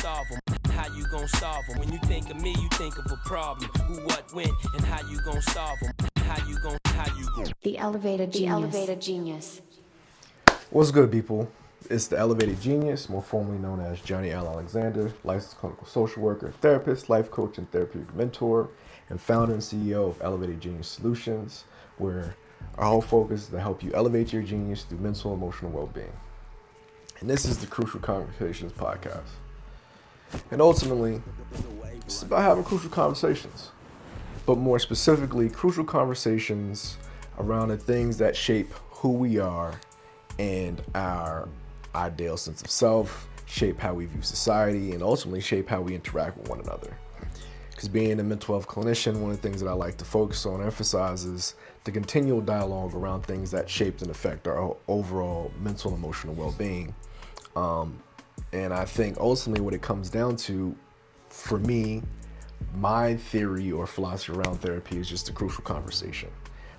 solve them? How you gon' solve them? When you think of me, you think of a problem. Who, what, when, and how you gon' solve them? How you gon'? The elevated genius. What's good, people? It's the Elevated Genius, more formally known as Johnny L. Alexander, licensed clinical social worker, therapist, life coach, and therapeutic mentor, and founder and CEO of Elevated Genius Solutions, where our whole focus is to help you elevate your genius through mental and emotional well-being. And this is the Crucial Conversations podcast. And ultimately, it's about having crucial conversations, but more specifically, crucial conversations around the things that shape who we are and our ideal sense of self, shape how we view society, and ultimately shape how we interact with one another. Because being a mental health clinician, one of the things that I like to focus on and emphasize is the continual dialogue around things that shape and affect our overall mental and emotional well-being. And I think ultimately what it comes down to, for me, my theory or philosophy around therapy is just a crucial conversation.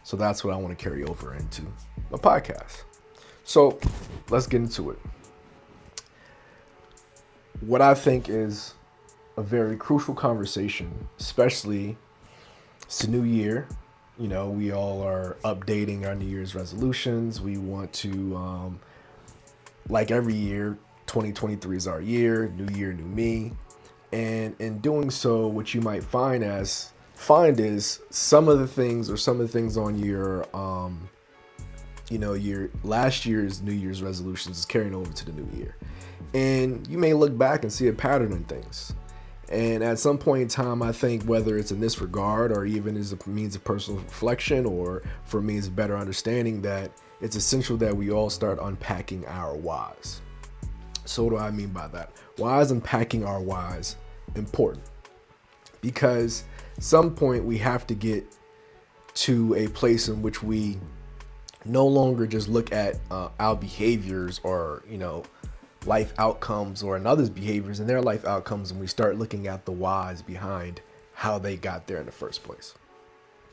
So that's what I want to carry over into my podcast. So let's get into it. What I think is a very crucial conversation, especially it's a new year. You know, we all are updating our New Year's resolutions. We want to, like every year, 2023 is our year, new year, new me. And in doing so, what you might find is some of the things on your, your last year's New Year's resolutions is carrying over to the new year. And you may look back and see a pattern in things. And at some point in time, I think whether it's in this regard or even as a means of personal reflection or for means of better understanding, that it's essential that we all start unpacking our whys. So what do I mean by that? Why is unpacking our whys important? Because at some point we have to get to a place in which we no longer just look at our behaviors or, life outcomes or another's behaviors and their life outcomes, and we start looking at the whys behind how they got there in the first place.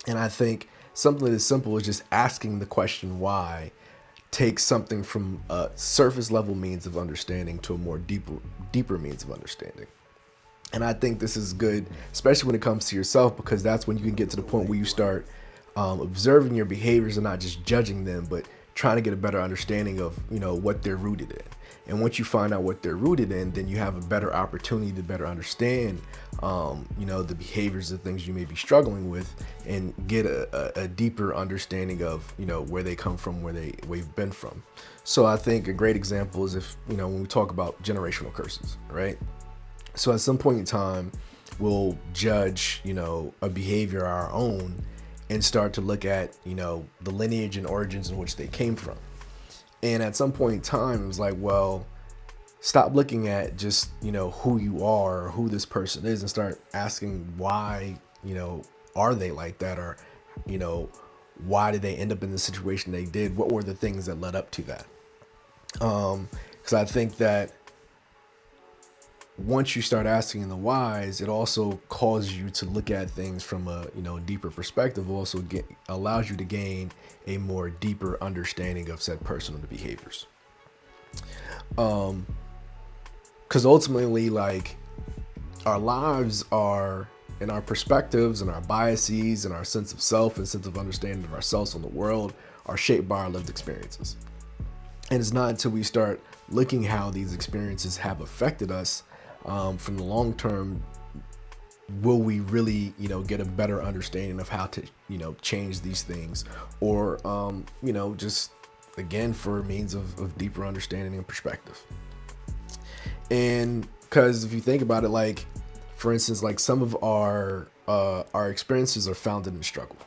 And I think something as simple as just asking the question why takes something from a surface level means of understanding to a more deeper means of understanding. And I think this is good, especially when it comes to yourself, because that's when you can get to the point where you start observing your behaviors and not just judging them, but trying to get a better understanding of, what they're rooted in. And once you find out what they're rooted in, then you have a better opportunity to better understand, the behaviors of things you may be struggling with, and get a deeper understanding of, where they come from, where we've been from. So I think a great example is if, when we talk about generational curses, right? So at some point in time, we'll judge, a behavior our own and start to look at, the lineage and origins in which they came from. And at some point in time, it was like, well, stop looking at just, who you are or who this person is and start asking why, are they like that? Or, why did they end up in the situation they did? What were the things that led up to that? Because I think that once you start asking the whys, it also causes you to look at things from a deeper perspective. Also allows you to gain a more deeper understanding of said person and the behaviors. Because ultimately, like, our lives are, and our perspectives and our biases and our sense of self and sense of understanding of ourselves and the world are shaped by our lived experiences. And it's not until we start looking how these experiences have affected us from the long term will we really, get a better understanding of how to, change these things, or, just again, for means of deeper understanding and perspective. And because if you think about it, like, for instance, like some of our experiences are founded in struggle.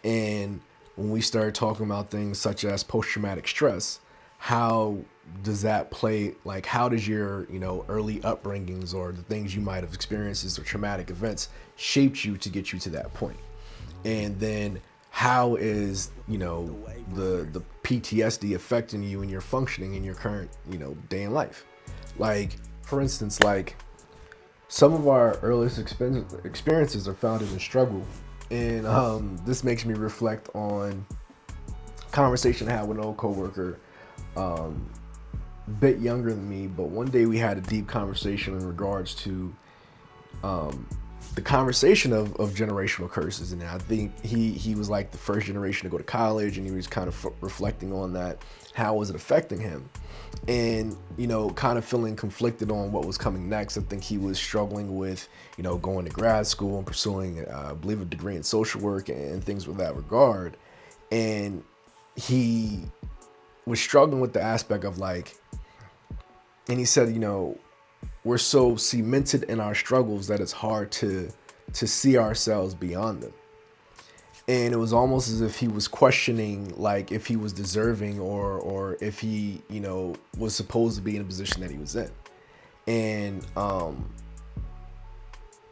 And when we start talking about things such as post-traumatic stress, how does that play? Like, how does your, early upbringings or the things you might have experienced or traumatic events shaped you to get you to that point? And then how is, the PTSD affecting you and your functioning in your current, day in life? Like, for instance, like some of our earliest experiences are founded in struggle. And this makes me reflect on a conversation I had with an old coworker bit younger than me, but one day we had a deep conversation in regards to the conversation of generational curses. And I think he was like the first generation to go to college, and he was kind of reflecting on that. How was it affecting him? And, kind of feeling conflicted on what was coming next. I think he was struggling with, going to grad school and pursuing, I believe, a degree in social work and things with that regard. And he was struggling with the aspect of like, and he said, we're so cemented in our struggles that it's hard to see ourselves beyond them. And it was almost as if he was questioning, like, if he was deserving or if he, was supposed to be in a position that he was in.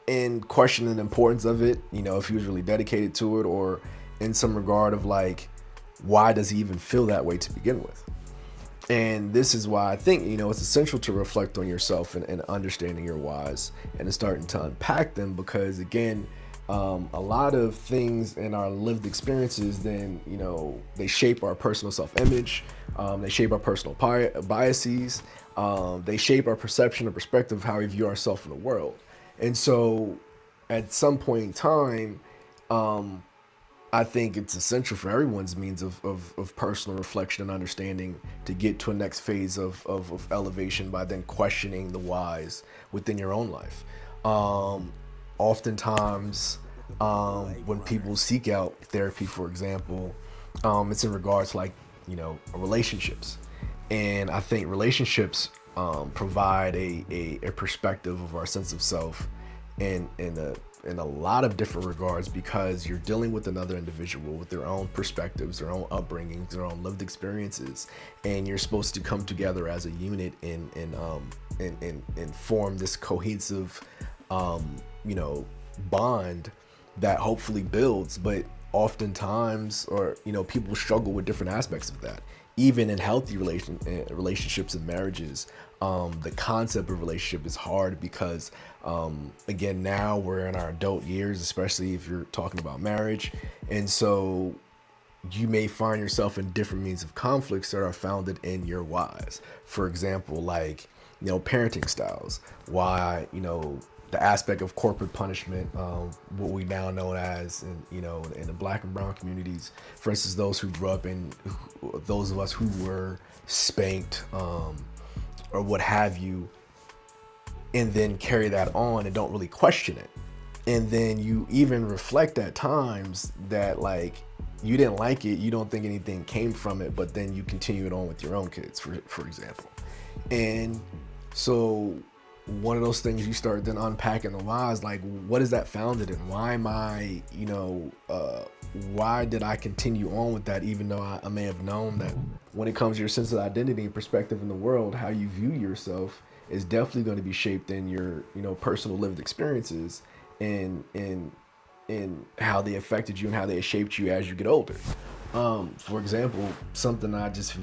And questioning the importance of it, if he was really dedicated to it, or in some regard of like, why does he even feel that way to begin with? And this is why I think, it's essential to reflect on yourself and understanding your whys and starting to unpack them, because again, a lot of things in our lived experiences, then, they shape our personal self-image, they shape our personal biases, they shape our perception or perspective of how we view ourselves in the world. And so at some point in time, I think it's essential for everyone's means of personal reflection and understanding to get to a next phase of elevation by then questioning the whys within your own life. Oftentimes, when people seek out therapy, for example, it's in regards to like, relationships. And I think relationships provide a perspective of our sense of self in a lot of different regards, because you're dealing with another individual with their own perspectives, their own upbringings, their own lived experiences, and you're supposed to come together as a unit and form this cohesive, bond that hopefully builds. But oftentimes, or people struggle with different aspects of that. Even in healthy relationships and marriages, the concept of relationship is hard because, again, now we're in our adult years, especially if you're talking about marriage. And so you may find yourself in different means of conflicts that are founded in your whys. For example, like, parenting styles, why, the aspect of corporate punishment, what we now know as, in the Black and brown communities, for instance, those who grew up in, those of us who were spanked, or what have you, and then carry that on and don't really question it. And then you even reflect at times that like, you didn't like it, you don't think anything came from it, but then you continue it on with your own kids, for example. And so one of those things you start then unpacking the whys, like, what is that founded in? Why am I, why did I continue on with that, even though I may have known that when it comes to your sense of identity and perspective in the world, how you view yourself is definitely going to be shaped in your, personal lived experiences and how they affected you and how they shaped you as you get older. For example, something I just,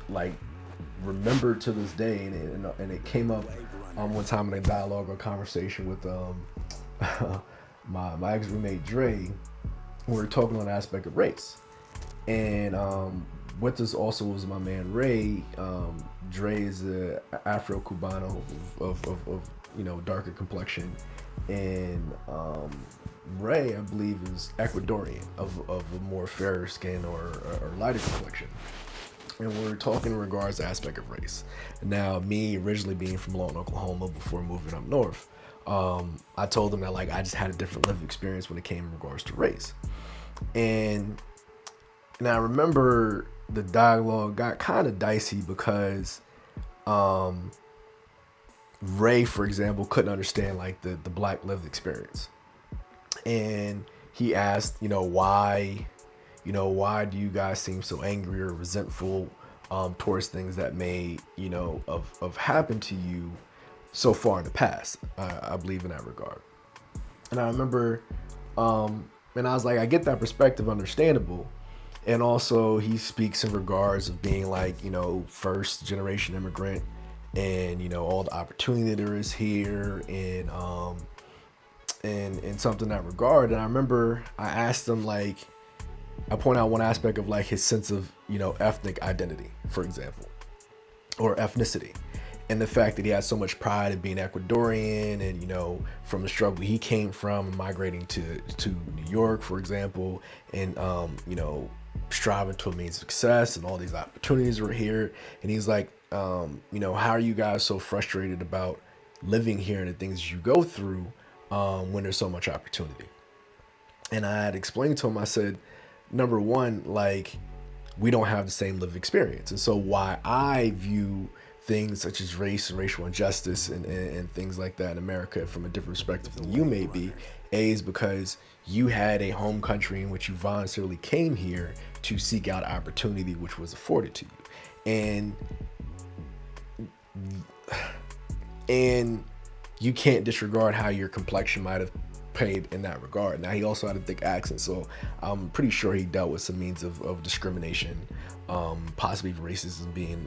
like, remember to this day, and it came up one time in a dialogue or conversation with my ex roommate Dre. We were talking on the aspect of race, and with us also was my man Ray. Dre is a Afro-Cubano of darker complexion, and Ray, I believe, is Ecuadorian of a more fairer skin or lighter complexion. And we're talking in regards to aspect of race. Now, me originally being from Lawton, Oklahoma, before moving up north, I told them that like I just had a different lived experience when it came in regards to race. And I remember the dialogue got kind of dicey because Ray, for example, couldn't understand like the black lived experience. And he asked, why do you guys seem so angry or resentful towards things that may, have happened to you so far in the past? I believe in that regard. And I remember, and I was like, I get that perspective, understandable. And also he speaks in regards of being like, first generation immigrant and, all the opportunity there is here and something in that regard. And I remember I asked him like, I point out one aspect of like his sense of, ethnic identity, for example, or ethnicity. And the fact that he has so much pride in being Ecuadorian and, from the struggle he came from, migrating to New York, for example, and, striving to a means of success and all these opportunities were here. And he's like, how are you guys so frustrated about living here and the things you go through when there's so much opportunity? And I had explained to him, I said, number one, like, we don't have the same lived experience. And so why I view things such as race and racial injustice and things like that in America from a different perspective than you may be, is because you had a home country in which you voluntarily came here to seek out opportunity which was afforded to you. And you can't disregard how your complexion might have played in that regard. Now, he also had a thick accent, so I'm pretty sure he dealt with some means of discrimination, possibly racism, being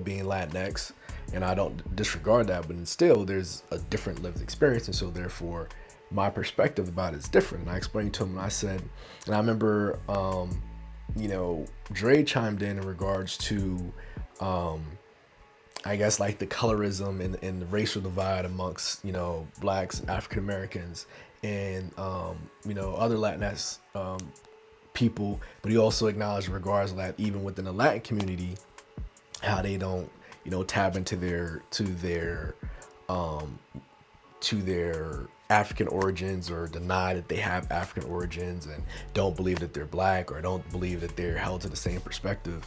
being Latinx, and I don't disregard that, but still there's a different lived experience, and so therefore my perspective about it is different. And I explained to him, and I said, and I remember Dre chimed in regards to I guess like the colorism and the racial divide amongst, blacks, African Americans, and, other Latinx people. But he also acknowledged in regards to that even within the Latin community, how they don't, tap into their African origins, or deny that they have African origins, and don't believe that they're black, or don't believe that they're held to the same perspective,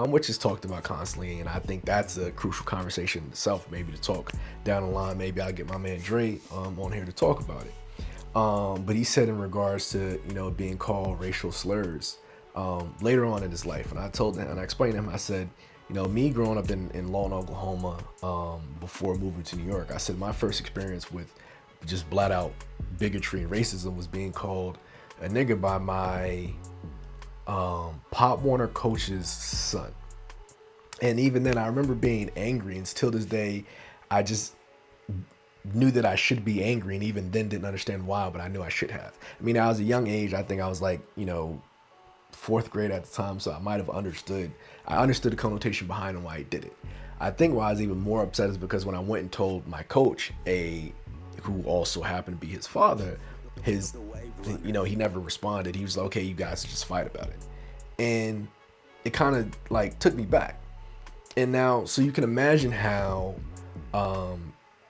which is talked about constantly. And I think that's a crucial conversation in itself, maybe to talk down the line. Maybe I'll get my man Dre on here to talk about it. But he said in regards to, being called racial slurs later on in his life. And I told him, and I explained to him, I said, me growing up in Lawton, Oklahoma, before moving to New York, I said my first experience with just flat out bigotry and racism was being called a nigga by my Pop Warner coach's son. And even then, I remember being angry, and still this day, I just knew that I should be angry, and even then didn't understand why, but I knew I should have. I mean, I was a young age. I think I was like, fourth grade at the time, so I might have understood. I understood the connotation behind why he did it. I think why I was even more upset is because when I went and told my coach, who also happened to be his father, he never responded. He was like, okay, you guys just fight about it. And it kind of like took me back. And now, so you can imagine how,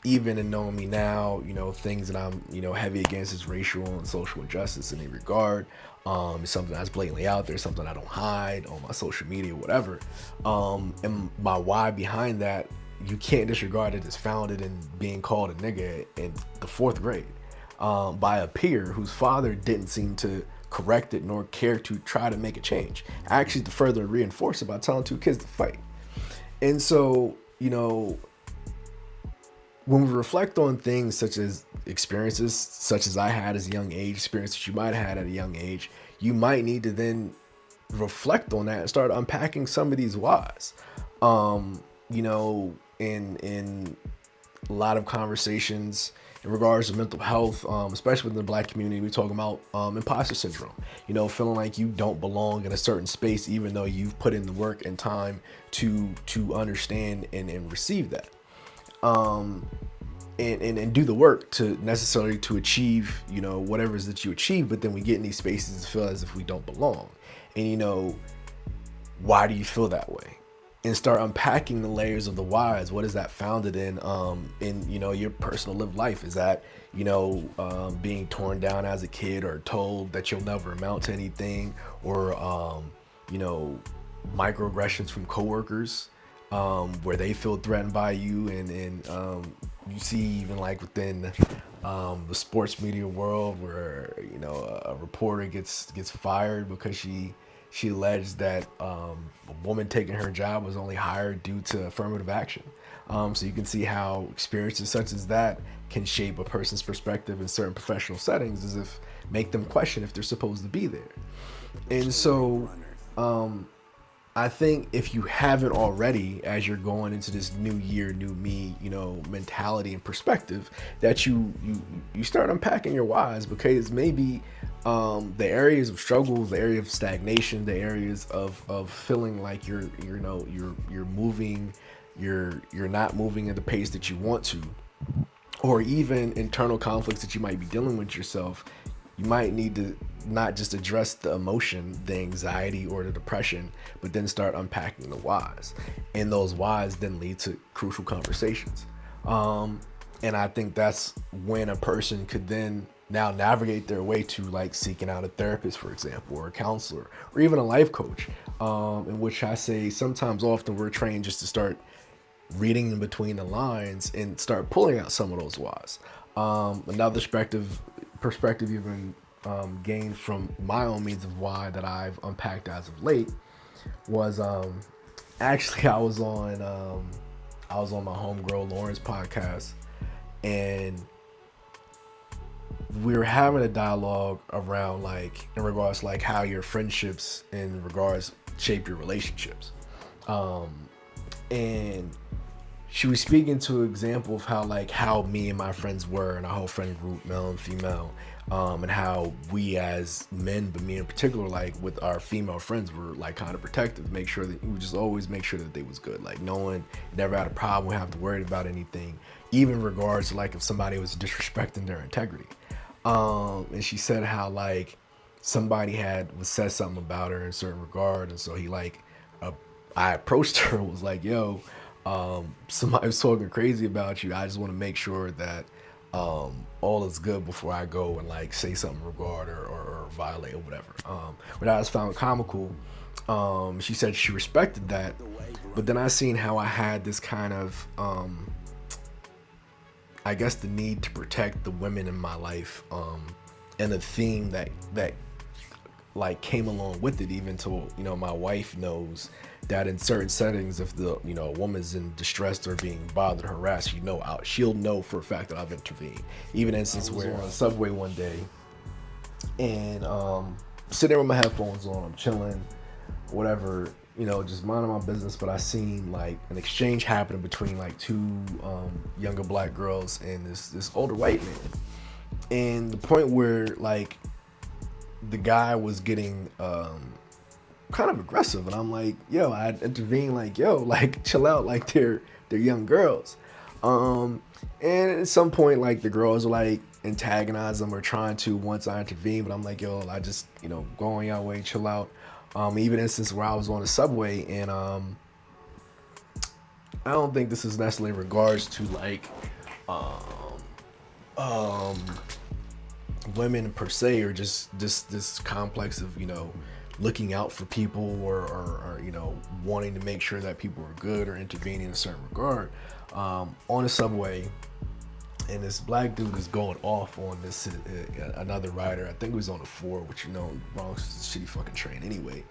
even in knowing me now, things that I'm, heavy against is racial and social injustice in any regard. It's something that's blatantly out there, something I don't hide on my social media, whatever. And my why behind that, you can't disregard it, is founded in being called a nigga in the fourth grade by a peer whose father didn't seem to correct it nor care to try to make a change. Actually, to further reinforce it by telling two kids to fight. And so, when we reflect on things such as experiences such as I had as a young age, experiences you might have had at a young age, you might need to then reflect on that and start unpacking some of these whys. In a lot of conversations in regards to mental health, especially within the Black community, we talk about imposter syndrome. Feeling like you don't belong in a certain space, even though you've put in the work and time to understand and receive that. And do the work to necessarily to achieve, whatever it is that you achieve, but then we get in these spaces and feel as if we don't belong. And why do you feel that way? And start unpacking the layers of the whys. What is that founded in your personal lived life? Is that, being torn down as a kid, or told that you'll never amount to anything, or, microaggressions from coworkers, where they feel threatened by you, and you see even like within the sports media world where a reporter gets fired because she alleged that a woman taking her job was only hired due to affirmative action. So you can see how experiences such as that can shape a person's perspective in certain professional settings, as if make them question if they're supposed to be there. And so I think if you haven't already, as you're going into this new year, new me, mentality and perspective, that you start unpacking your whys, because maybe the areas of struggle, the area of stagnation, the areas of feeling like you're moving, you're not moving at the pace that you want to, or even internal conflicts that you might be dealing with yourself. You might need to not just address the emotion, the anxiety or the depression, but then start unpacking the whys. And those whys then lead to crucial conversations. And I think that's when a person could then now navigate their way to like seeking out a therapist, for example, or a counselor, or even a life coach, in which I say sometimes often we're trained just to start reading in between the lines and start pulling out some of those whys. Another perspective even gained from my own means of why that I've unpacked as of late was actually I was on my homegirl Lauren's podcast, and we were having a dialogue around like in regards to like how your friendships in regards shape your relationships. And she was speaking to an example of how me and my friends were, and our whole friend group, male and female, and how we as men, but me in particular, like with our female friends, were like kind of protective, make sure that we would just always make sure that they was good. Like no one never had a problem, we have to worry about anything, even in regards to like if somebody was disrespecting their integrity. And she said how like somebody was said something about her in a certain regard, and so I approached her and was like, yo, somebody was talking crazy about you. I just want to make sure that all is good before I go and like say something regard or violate or whatever. What I just found comical, she said she respected that, but then I seen how I had this kind of I guess the need to protect the women in my life, and the theme that like came along with it, even to, you know, my wife knows that in certain settings, if the, you know, a woman's in distress or being bothered, harassed, she'll know for a fact that I've intervened. Even instance where on the subway one day, and sitting there with my headphones on, I'm chilling, whatever, you know, just minding my business, but I seen like an exchange happening between like two younger black girls and this older white man. And the point where like the guy was getting kind of aggressive, and I'm like, yo, I intervened, like, yo, like chill out, like they're young girls. And at some point, like the girls are like antagonize them or trying to once I intervene, but I'm like, yo, I just, you know, go on your way, chill out. Even instance where I was on the subway, and I don't think this is necessarily in regards to like women per se, or just this complex of, you know, looking out for people or you know, wanting to make sure that people are good or intervening in a certain regard, on the subway, and this black dude is going off on this another rider. I think he was on the 4, which, you know, Bronx is a shitty fucking train anyway,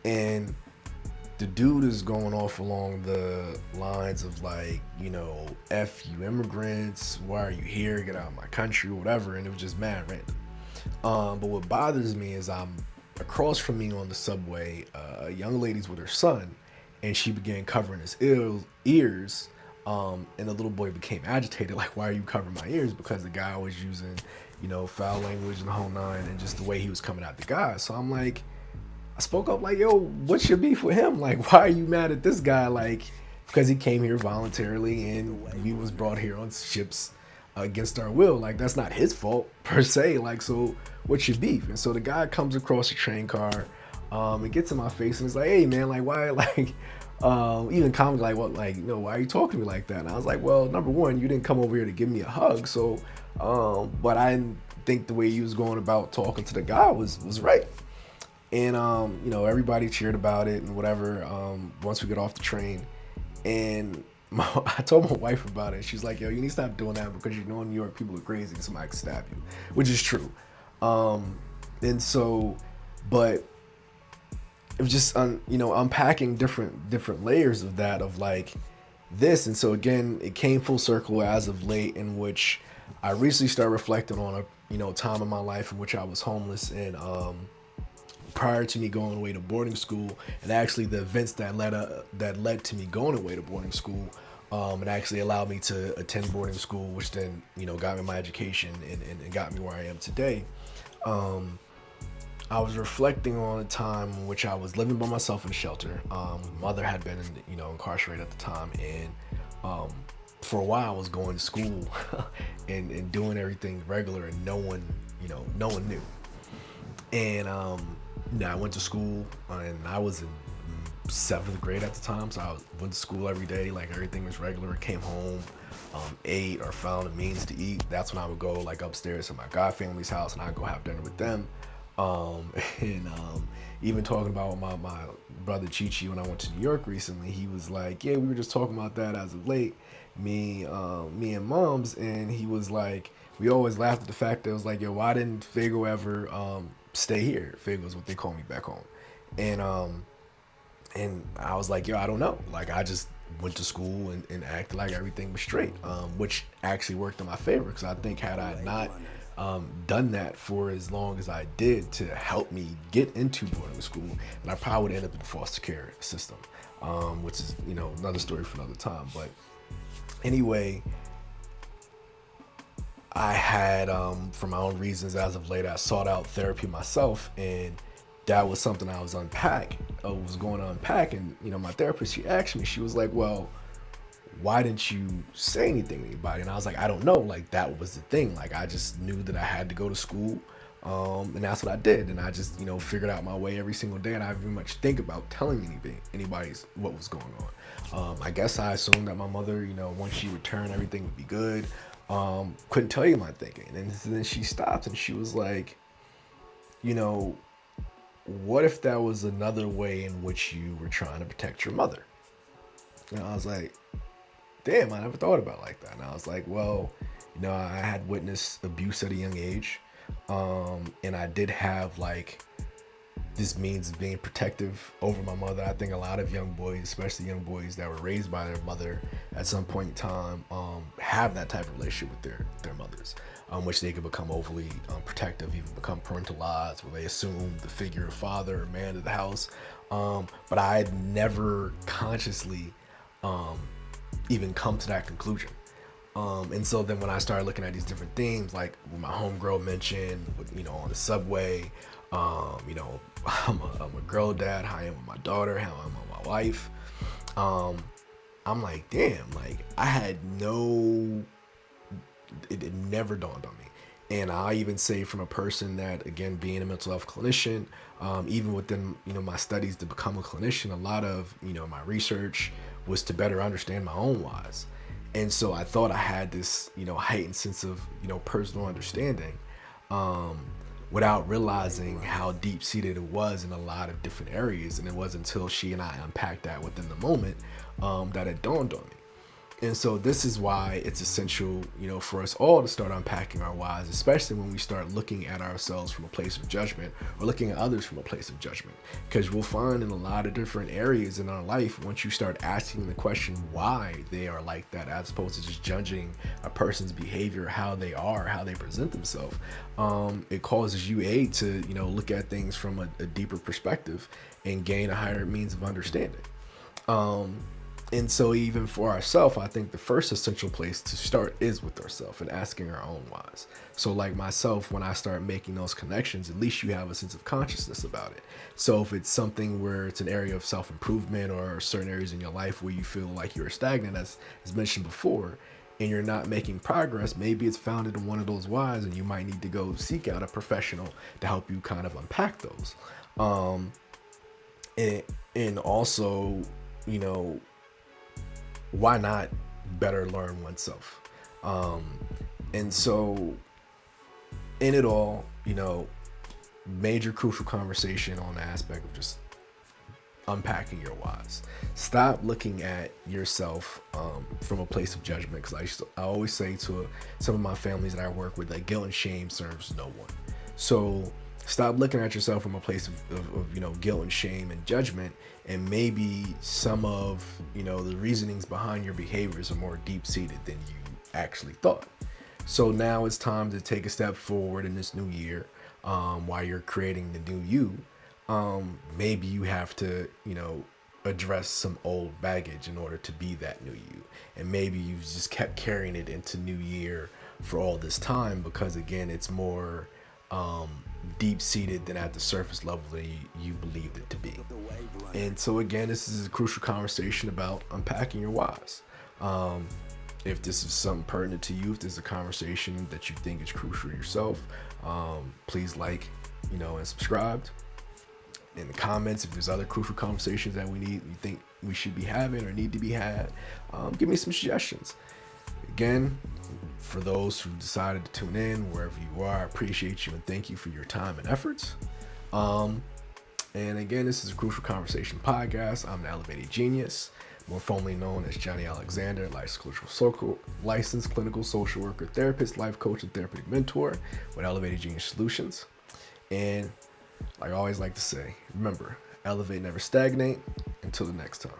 and the dude is going off along the lines of like, you know, F you immigrants, why are you here, get out of my country, whatever, and it was just mad random. But what bothers me is I'm across from me on the subway, a young lady's with her son, and she began covering his ears, and the little boy became agitated, like, why are you covering my ears? Because the guy was using, you know, foul language and the whole nine, and just the way he was coming at the guy. So I'm like, I spoke up like, yo, what's your beef with him? Like, why are you mad at this guy? Like, because he came here voluntarily and we was brought here on ships against our will. Like, that's not his fault per se. Like, so what's your beef? And so the guy comes across the train car, and gets in my face and is like, hey man, like, why, like, even comment like, what, like, you know, why are you talking to me like that? And I was like, well, number one, you didn't come over here to give me a hug, so but I didn't think the way you was going about talking to the guy was right. And you know, everybody cheered about it and whatever, once we get off the train. And I told my wife about it. She's like, yo, you need to stop doing that, because you know in New York people are crazy and somebody can stab you, which is true. And so, but it was just you know, unpacking different layers of that, of like this. And so again, it came full circle as of late, in which I recently started reflecting on a, you know, time in my life in which I was homeless, and prior to me going away to boarding school, and actually the events that led to me going away to boarding school, it actually allowed me to attend boarding school, which then, you know, got me my education and got me where I am today. I was reflecting on a time in which I was living by myself in a shelter. Mother had been, incarcerated at the time, and um, for a while I was going to school and doing everything regular, and no one knew. And I went to school, and I was in seventh grade at the time, so went to school every day, like everything was regular. Came home, ate or found a means to eat. That's when I would go like upstairs to my god family's house, and I'd go have dinner with them. And even talking about my brother Chichi when I went to New York recently, he was like, "Yeah, we were just talking about that as of late, me and Mom's," and he was like, we always laughed at the fact that it was like, "Yo, why didn't Fago ever stay here?" Fago is what they call me back home, and I was like, "Yo, I don't know. Like, I just went to school and acted like everything was straight," which actually worked in my favor, because I think had I not done that for as long as I did to help me get into boarding school, and I probably would end up in the foster care system, which is another story for another time. But anyway, I had, for my own reasons as of late, I sought out therapy myself, and that was something I was going to unpack. And my therapist, she asked me, she was like, "Well, why didn't you say anything to anybody?" And I was like, "I don't know. Like, that was the thing. Like, I just knew that I had to go to school, and that's what I did. And I just figured out my way every single day, and I didn't very much think about telling anybody's what was going on. I guess I assumed that my mother, once she returned, everything would be good. Couldn't tell you my thinking." And then she stopped, and she was like, you know what if that was another way in which you were trying to protect your mother? And I was like, damn, I never thought about it like that. And I was like, well, I had witnessed abuse at a young age. And I did have like this means of being protective over my mother. I think a lot of young boys, especially young boys that were raised by their mother at some point in time, have that type of relationship with their mothers, which they could become overly protective, even become parentalized, where they assume the figure of father or man of the house. But I had never consciously even come to that conclusion. And so then when I started looking at these different themes, like what my homegirl mentioned, on the subway, I'm a girl dad, how I am with my daughter, how I'm with my wife. I'm like, damn, like it never dawned on me. And I even say, from a person that, again, being a mental health clinician, even within, my studies to become a clinician, a lot of, my research was to better understand my own whys. And so I thought I had this, heightened sense of, personal understanding, without realizing how deep seated it was in a lot of different areas. And it wasn't until she and I unpacked that within the moment, that it dawned on me. And so this is why it's essential, for us all to start unpacking our whys, especially when we start looking at ourselves from a place of judgment, or looking at others from a place of judgment. Because we'll find in a lot of different areas in our life, once you start asking the question why they are like that, as opposed to just judging a person's behavior, how they are, how they present themselves, it causes you to, look at things from a deeper perspective and gain a higher means of understanding. And so even for ourselves, I think the first essential place to start is with ourselves and asking our own whys. So like myself, when I start making those connections, at least you have a sense of consciousness about it. So if it's something where it's an area of self-improvement, or certain areas in your life where you feel like you're stagnant, as mentioned before, and you're not making progress, maybe it's founded in one of those whys, and you might need to go seek out a professional to help you kind of unpack those. And also, why not better learn oneself? And so in it all, major crucial conversation on the aspect of just unpacking your whys. Stop looking at yourself from a place of judgment, because I always say to some of my families that I work with, that guilt and shame serves no one. So stop looking at yourself from a place of guilt and shame and judgment, and maybe some of the reasonings behind your behaviors are more deep-seated than you actually thought. So now it's time to take a step forward in this new year, while you're creating the new you. Maybe you have to address some old baggage in order to be that new you, and maybe you've just kept carrying it into new year for all this time, because again, it's more deep-seated than at the surface level that you believed it to be. And so again, this is a crucial conversation about unpacking your whys. If this is something pertinent to you, if this is a conversation that you think is crucial to yourself, please like, and subscribe. In the comments, if there's other crucial conversations that you think we should be having or need to be had, give me some suggestions. Again, for those who decided to tune in, wherever you are, I appreciate you and thank you for your time and efforts. And again, this is a Crucial Conversation podcast. I'm the Elevated Genius, more formally known as Johnny Alexander, licensed clinical social worker, therapist, life coach, and therapeutic mentor with Elevated Genius Solutions. And like I always like to say, remember, elevate, never stagnate. Until the next time.